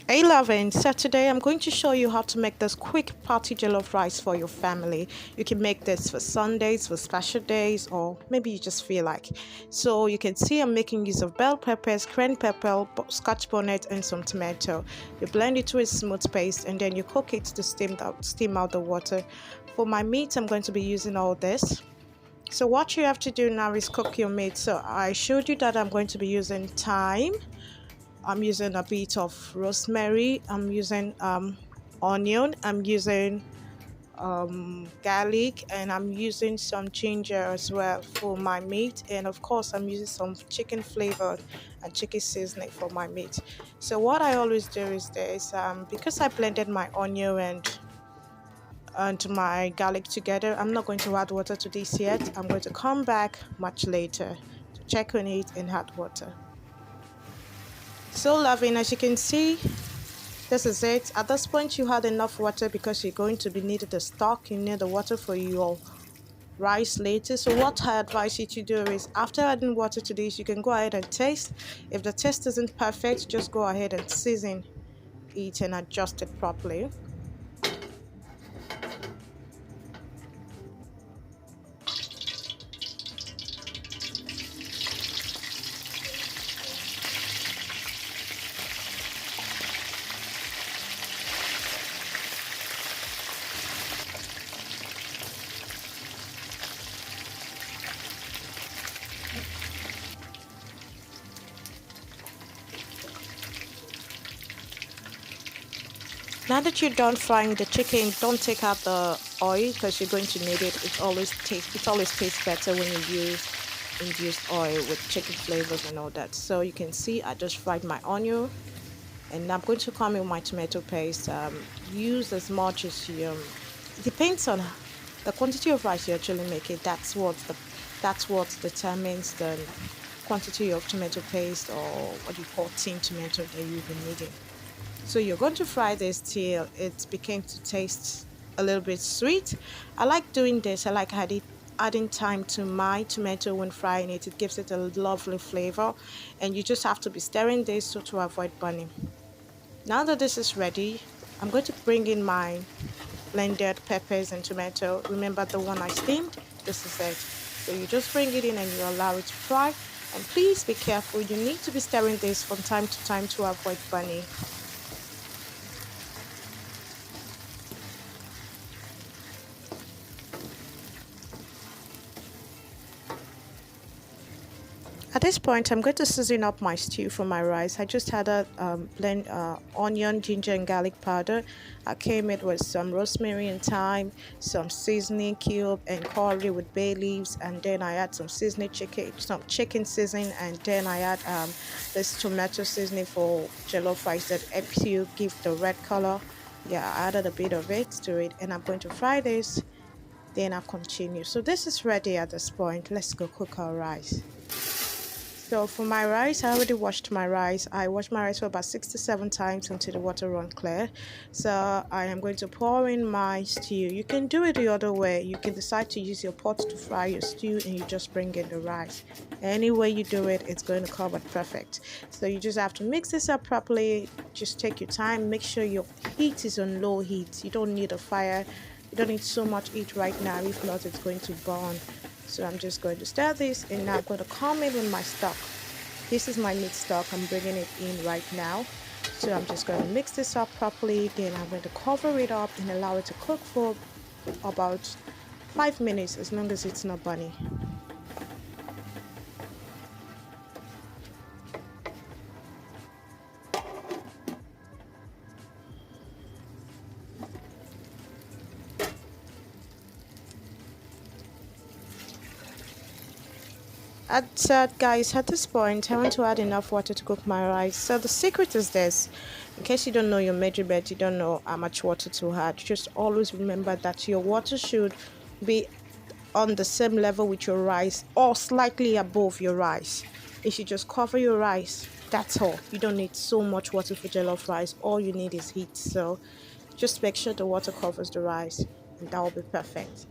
Hey loving, so today I'm going to show you how to make this quick party jollof rice for your family. You can make this for Sundays, for special days, or maybe you just feel like. So you can see I'm making use of bell peppers, cayenne pepper, scotch bonnet, and some tomato. You blend it to a smooth paste and then you cook it to steam out the water. For my meat, I'm going to be using all this. So what you have to do now is cook your meat. So I showed you that I'm going to be using thyme. I'm using a bit of rosemary. I'm using onion. I'm using garlic, and I'm using some ginger as well for my meat. And of course, I'm using some chicken flavor and chicken seasoning for my meat. So what I always do is this: because I blended my onion and my garlic together, I'm not going to add water to this yet. I'm going to come back much later to check on it and add water. So loving, as you can see, this is it. At this point, you had enough water because you're going to be needed the stock. You need the water for your rice later. So what I advise you to do is, after adding water to this, you can go ahead and taste. If the taste isn't perfect, just go ahead and season it and adjust it properly. Now that you're done frying the chicken, don't take out the oil because you're going to need it. It always tastes better when you use infused oil with chicken flavors and all that. So you can see I just fried my onion, and I'm going to come in with my tomato paste. Use as much as you. It depends on the quantity of rice you actually make it. That's what determines the quantity of tomato paste, or what you call tin tomato, that you've been needing. So you're going to fry this till it begins to taste a little bit sweet. I like doing this. I like adding thyme to my tomato when frying it. It gives it a lovely flavor, and you just have to be stirring this so to avoid burning. Now that this is ready, I'm going to bring in my blended peppers and tomato. Remember the one I steamed? This is it. So you just bring it in and you allow it to fry. And please be careful. You need to be stirring this from time to time to avoid burning. At this point, I'm going to season up my stew for my rice. I just had a blend onion, ginger, and garlic powder. I came in with some rosemary and thyme, some seasoning cube, and curry with bay leaves. And then I add some chicken seasoning, and then I add this tomato seasoning for jollof rice that helps you give the red color. Yeah, I added a bit of it to it, and I'm going to fry this. Then I'll continue. So this is ready at this point. Let's go cook our rice. So for my rice, I already washed my rice. I washed my rice for about 6 to 7 times until the water run clear. So I am going to pour in my stew. You can do it the other way. You can decide to use your pot to fry your stew and you just bring in the rice. Any way you do it, it's going to come out perfect. So you just have to mix this up properly. Just take your time. Make sure your heat is on low heat. You don't need a fire. You don't need so much heat right now. If not, it's going to burn. So I'm just going to stir this, and now I'm going to come in with my stock. This is my meat stock. I'm bringing it in right now. So I'm just going to mix this up properly. Then I'm going to cover it up and allow it to cook for about 5 minutes, as long as it's not burning. Guys, at this point, I want to add enough water to cook my rice. So the secret is this: in case you don't know your measurement, you don't know how much water to add, just always remember that your water should be on the same level with your rice or slightly above your rice. You should just cover your rice. That's all. You don't need so much water for jollof rice. All you need is heat. So just make sure the water covers the rice, and that will be perfect.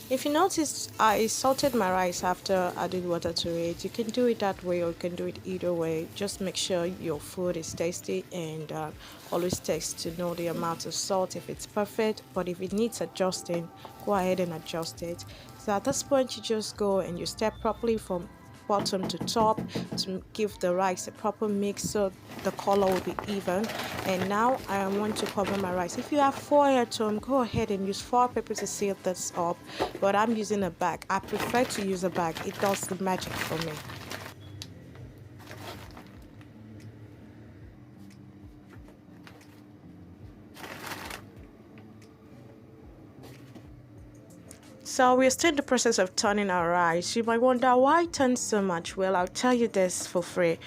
If you notice, I salted my rice after adding water to it. You can do it that way or you can do it either way. Just make sure your food is tasty and always taste to know the amount of salt if it's perfect. But if it needs adjusting, go ahead and adjust it. So at this point, you just go and you stir properly from bottom to top to give the rice a proper mix so the color will be even. And now I want to cover my rice. If you have foil at home, go ahead and use foil paper to seal this up, but I'm using a bag. I prefer to use a bag. It does the magic for me. So we're still in the process of turning our rice. You might wonder why turn so much. Well, I'll tell you this for free.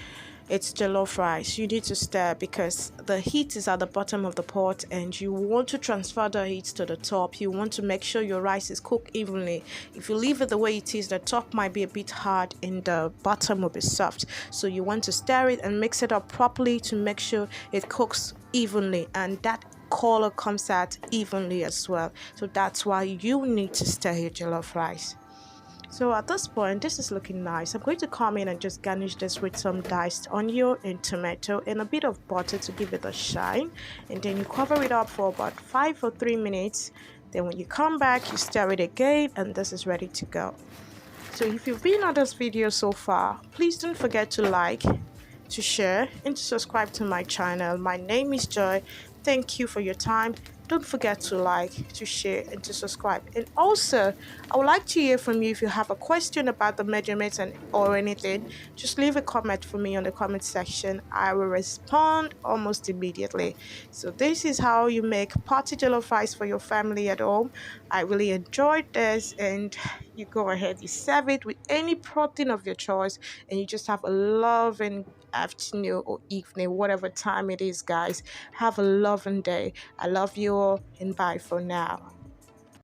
It's jollof rice. You need to stir because the heat is at the bottom of the pot and you want to transfer the heat to the top. You want to make sure your rice is cooked evenly. If you leave it the way it is, the top might be a bit hard and the bottom will be soft. So you want to stir it and mix it up properly to make sure it cooks evenly, and that color comes out evenly as well. So that's why you need to stir your jollof rice. So at this point, this is looking nice. I'm going to come in and just garnish this with some diced onion and tomato and a bit of butter to give it a shine. And then you cover it up for about 5 or 3 minutes. Then when you come back, you stir it again and this is ready to go. So if you've been on this video so far, please don't forget to like, to share, and to subscribe to my channel. My name is Joy. Thank you for your time. Don't forget to like, to share, and to subscribe. And also, I would like to hear from you. If you have a question about the measurements and or anything, just leave a comment for me on the comment section. I will respond almost immediately. So this is how you make party jollof rice for your family at home. I really enjoyed this, and you go ahead, you serve it with any protein of your choice, and you just have a loving afternoon or evening, whatever time it is, guys. Have a loving day. I love you all, and bye for now.